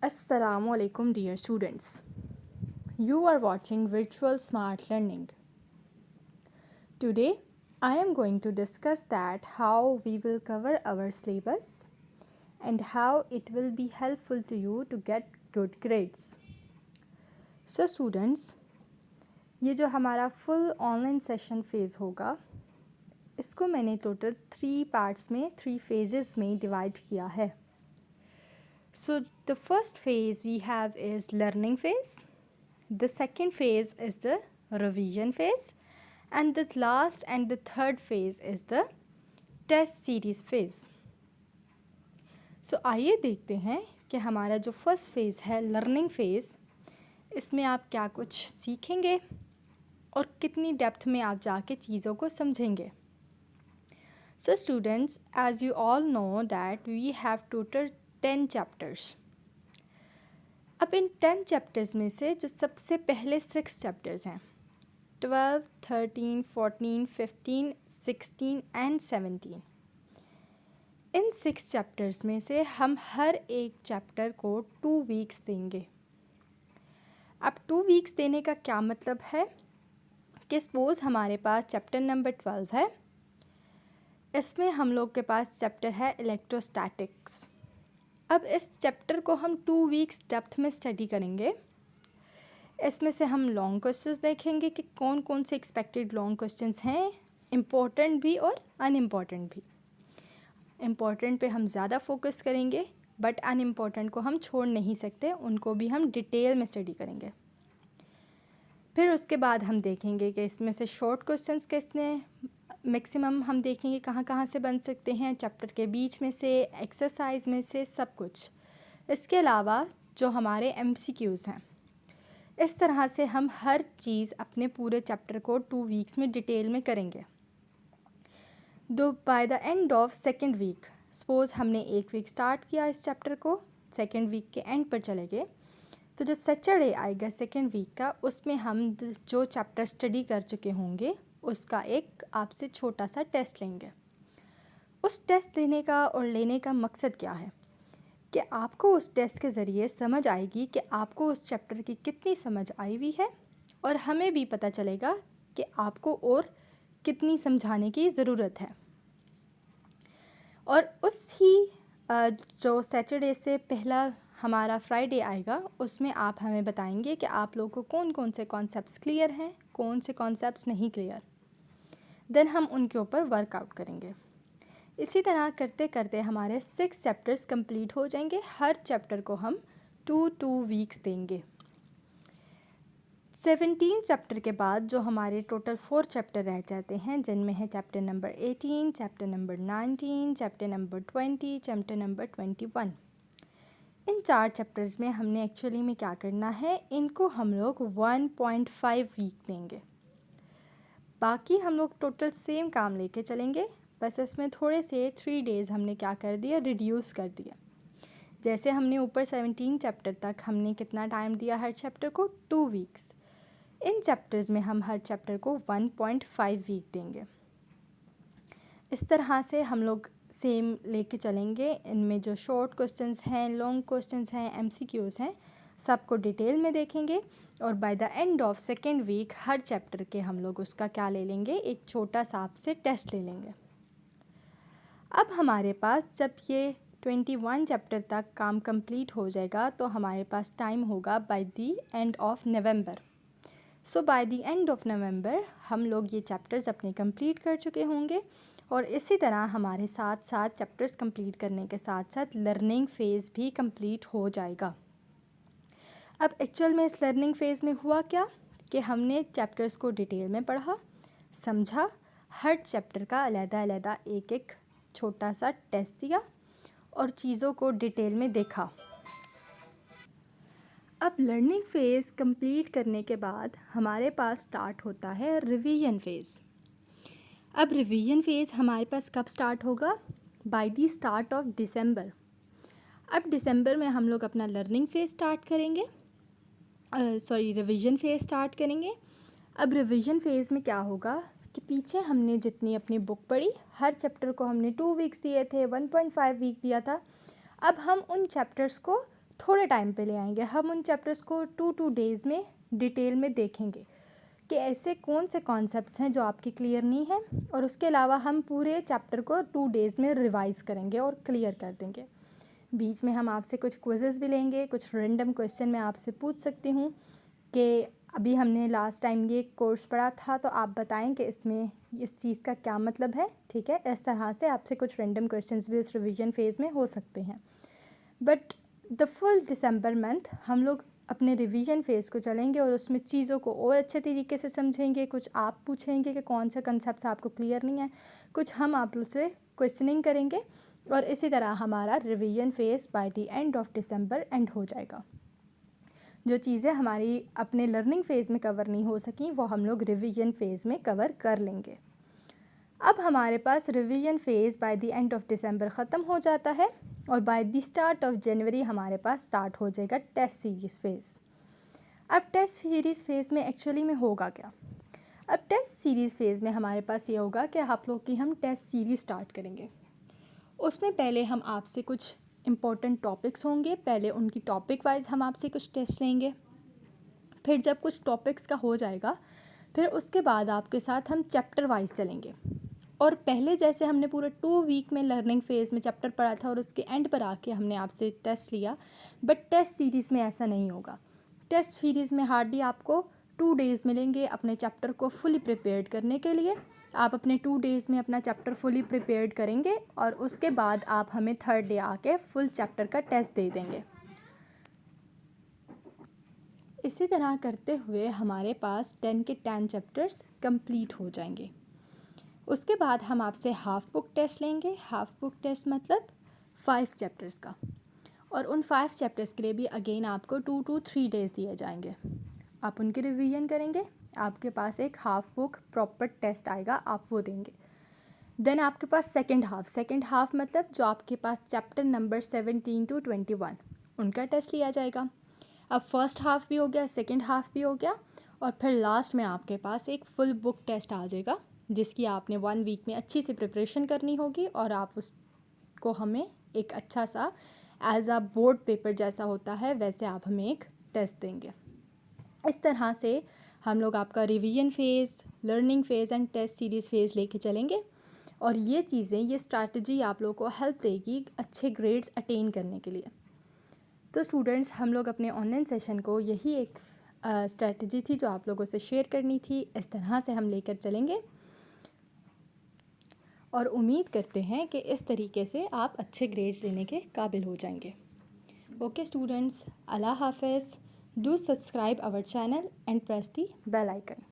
Assalamu alaikum dear students. You are watching Virtual Smart Learning. Today I am going to discuss that how we will cover our syllabus and how it will be helpful to you to get good grades. So students, ये जो हमारा full online session phase होगा इसको मैंने total 3 parts में 3 phases में divide किया है. So the first phase we have is learning phase. The second phase is the revision phase, and the last and the third phase is the test series phase. So आइए देखते हैं कि हमारा जो first phase है learning phase, इसमें आप क्या कुछ सीखेंगे और कितनी डेप्थ में आप जाके चीज़ों को समझेंगे. So students, as you all know that we have total 10 chapters. अब इन 10 चैप्टर्स में से जो सबसे पहले 6 चैप्टर्स हैं 12, 13, 14, 15, 16 एंड 17, इन 6 चैप्टर्स में से हम हर एक चैप्टर को 2 वीक्स देंगे. अब 2 वीक्स देने का क्या मतलब है कि सपोज़ हमारे पास चैप्टर नंबर 12 है, इसमें हम लोग के पास चैप्टर है इलेक्ट्रोस्टैटिक्स. अब इस चैप्टर को हम 2 वीक्स डेप्थ में स्टडी करेंगे. इसमें से हम लॉन्ग क्वेश्चंस देखेंगे कि कौन कौन से एक्सपेक्टेड लॉन्ग क्वेश्चंस हैं, इम्पोर्टेंट भी और अनइम्पॉर्टेंट भी. इम्पॉर्टेंट पे हम ज़्यादा फोकस करेंगे बट अनइम्पॉर्टेंट को हम छोड़ नहीं सकते, उनको भी हम डिटेल में स्टडी करेंगे. फिर उसके बाद हम देखेंगे कि इसमें से शॉर्ट क्वेश्चंस कितने मैक्सिमम हम देखेंगे कहाँ कहाँ से बन सकते हैं, चैप्टर के बीच में से, एक्सरसाइज में से, सब कुछ. इसके अलावा जो हमारे MCQs हैं, इस तरह से हम हर चीज़ अपने पूरे चैप्टर को 2 वीक्स में डिटेल में करेंगे. दो by the end of second week, suppose हमने एक वीक स्टार्ट किया इस चैप्टर को, सेकेंड वीक के एंड पर चले गए, तो जो सैटरडे आएगा सेकेंड वीक का, उसमें हम जो चैप्टर स्टडी कर चुके होंगे उसका एक आपसे छोटा सा टेस्ट लेंगे. उस टेस्ट देने का और लेने का मकसद क्या है कि आपको उस टेस्ट के ज़रिए समझ आएगी कि आपको उस चैप्टर की कितनी समझ आई हुई है, और हमें भी पता चलेगा कि आपको और कितनी समझाने की ज़रूरत है. और उसी जो सैटरडे से पहला हमारा फ्राइडे आएगा, उसमें आप हमें बताएंगे कि आप लोगों को कौन कौन से कॉन्सेप्ट्स क्लियर हैं, कौन से कॉन्सेप्ट्स नहीं क्लियर. देन हम उनके ऊपर वर्कआउट करेंगे. इसी तरह करते करते हमारे 6 चैप्टर्स कंप्लीट हो जाएंगे. हर चैप्टर को हम 2 वीक्स देंगे. 17 चैप्टर के बाद जो हमारे टोटल 4 चैप्टर रह जाते हैं, जिनमें है chapter number 18, chapter number 19, chapter number 20, chapter number 21. इन 4 चैप्टर्स में हमने एक्चुअली में क्या करना है, इनको हम लोग 1.5 वीक देंगे. बाकी हम लोग टोटल सेम काम लेके चलेंगे, बस इसमें थोड़े से 3 डेज़ हमने क्या कर दिया, रिड्यूस कर दिया. जैसे हमने ऊपर 17 चैप्टर तक हमने कितना टाइम दिया हर चैप्टर को, 2 वीक्स. इन चैप्टर्स में हम हर चैप्टर को 1.5 वीक देंगे. इस तरह से हम लोग सेम लेके चलेंगे. इनमें जो शॉर्ट क्वेश्चंस हैं, लॉन्ग क्वेश्चंस हैं, MCQs हैं, सबको डिटेल में देखेंगे. और by the end of second week हर चैप्टर के हम लोग उसका क्या ले लेंगे, एक छोटा सा आपसे टेस्ट ले लेंगे. अब हमारे पास जब ये 21 चैप्टर तक काम कंप्लीट हो जाएगा तो हमारे पास टाइम होगा bye the end of November. So bye the end of November हम लोग ये चैप्टर्स अपने कंप्लीट कर चुके होंगे. और इसी तरह हमारे साथ साथ चैप्टर्स कंप्लीट करने के साथ साथ लर्निंग फ़ेज़ भी कंप्लीट हो जाएगा. अब एक्चुअल में इस लर्निंग फ़ेज़ में हुआ क्या कि हमने चैप्टर्स को डिटेल में पढ़ा, समझा, हर चैप्टर का अलग-अलग एक एक छोटा सा टेस्ट दिया और चीज़ों को डिटेल में देखा. अब लर्निंग फ़ेज़ कंप्लीट करने के बाद हमारे पास स्टार्ट होता है रिवीजन फ़ेज़. अब रिवीजन फ़ेज़ हमारे पास कब स्टार्ट होगा, bye the start of December. अब दिसंबर में हम लोग अपना लर्निंग फ़ेज़ स्टार्ट करेंगे, रिवीजन फ़ेज़ स्टार्ट करेंगे. अब रिवीजन फ़ेज़ में क्या होगा कि पीछे हमने जितनी अपनी बुक पढ़ी, हर चैप्टर को हमने 2 वीक्स दिए थे, 1.5 वीक दिया था. अब हम उन चैप्टर्स को थोड़े टाइम पे ले आएंगे। हम उन चैप्टर्स को 2 डेज़ में डिटेल में देखेंगे कि ऐसे कौन से कॉन्सेप्ट्स हैं जो आपके क्लियर नहीं हैं, और उसके अलावा हम पूरे चैप्टर को 2 डेज़ में रिवाइज़ करेंगे और क्लियर कर देंगे। बीच में हम आपसे कुछ क्विज़ेस भी लेंगे, कुछ रैंडम क्वेश्चन मैं आपसे पूछ सकती हूँ कि अभी हमने लास्ट टाइम ये कोर्स पढ़ा था, तो आप बताएं कि इसमें इस चीज़ का क्या मतलब है, ठीक है। इस तरह से आपसे कुछ रैंडम क्वेश्चंस भी उस रिवीजन फेज़ में हो सकते हैं। But the full December month हम लोग अपने रिवीजन फेज़ को चलेंगे और उसमें चीज़ों को और अच्छे तरीके से समझेंगे। कुछ आप पूछेंगे कि कौन सा कंसेप्ट आपको क्लियर नहीं है, कुछ हम आप लोग से क्वेश्चनिंग करेंगे, और इसी तरह हमारा revision phase bye the end of December and हो जाएगा। जो चीज़ें हमारी अपने लर्निंग फ़ेज़ में कवर नहीं हो सकी वो हम लोग रिवीजन फ़ेज़ में कवर कर लेंगे। अब हमारे पास revision phase by the end of December ख़त्म हो जाता है और by the start of January हमारे पास स्टार्ट हो जाएगा टेस्ट सीरीज़ फ़ेज़। अब टेस्ट सीरीज़ फ़ेज़ में एक्चुअली में होगा क्या? अब टेस्ट सीरीज़ फ़ेज़ में हमारे पास ये होगा कि आप लोग की हम टेस्ट सीरीज़ स्टार्ट करेंगे। उसमें पहले हम आपसे कुछ इम्पोर्टेंट टॉपिक्स होंगे, पहले उनकी टॉपिक वाइज हम आपसे कुछ टेस्ट लेंगे। फिर जब कुछ टॉपिक्स का हो जाएगा, फिर उसके बाद आपके साथ हम चैप्टर वाइज चलेंगे। और पहले जैसे हमने पूरे 2 वीक में लर्निंग फेज़ में चैप्टर पढ़ा था और उसके एंड पर आके हमने आपसे टेस्ट लिया, बट टेस्ट सीरीज़ में ऐसा नहीं होगा। टेस्ट सीरीज़ में हार्डली आपको 2 डेज़ मिलेंगे अपने चैप्टर को फुली प्रिपेयर्ड करने के लिए। आप अपने 2 डेज़ में अपना चैप्टर फुली प्रिपेयर्ड करेंगे और उसके बाद आप हमें 3rd डे आके फुल चैप्टर का टेस्ट दे देंगे। इसी तरह करते हुए हमारे पास 10 के 10 चैप्टर्स कंप्लीट हो जाएंगे। उसके बाद हम आपसे हाफ बुक टेस्ट लेंगे। हाफ बुक टेस्ट मतलब 5 चैप्टर्स का, और उन 5 चैप्टर्स के लिए भी अगेन आपको 2 to 3 डेज़ दिए जाएंगे। आप उनके रिवीजन करेंगे, आपके पास एक हाफ बुक प्रॉपर टेस्ट आएगा, आप वो देंगे। देन आपके पास सेकेंड हाफ मतलब जो आपके पास चैप्टर नंबर 17 to 21 उनका टेस्ट लिया जाएगा। अब फर्स्ट हाफ भी हो गया, सेकेंड हाफ भी हो गया, और फिर लास्ट में आपके पास एक फुल बुक टेस्ट आ जाएगा जिसकी आपने 1 वीक में अच्छी सी प्रिपरेशन करनी होगी, और आप उसको हमें एक अच्छा सा एज अ बोर्ड पेपर जैसा होता है वैसे आप हमें एक टेस्ट देंगे। इस तरह से हम लोग आपका revision phase, learning phase and test series phase लेके चलेंगे, और ये चीज़ें, ये स्ट्रैटेजी आप लोगों को हेल्प देगी अच्छे ग्रेड्स अटेन करने के लिए। तो स्टूडेंट्स, हम लोग अपने ऑनलाइन सेशन को यही एक स्ट्रैटेजी थी जो आप लोगों से शेयर करनी थी। इस तरह से हम लेकर चलेंगे और उम्मीद करते हैं कि इस तरीके से आप अच्छे ग्रेड्स लेने के काबिल हो जाएंगे। ओके स्टूडेंट्स, अल्लाह हाफ़िज़। Do subscribe our channel and press the bell icon.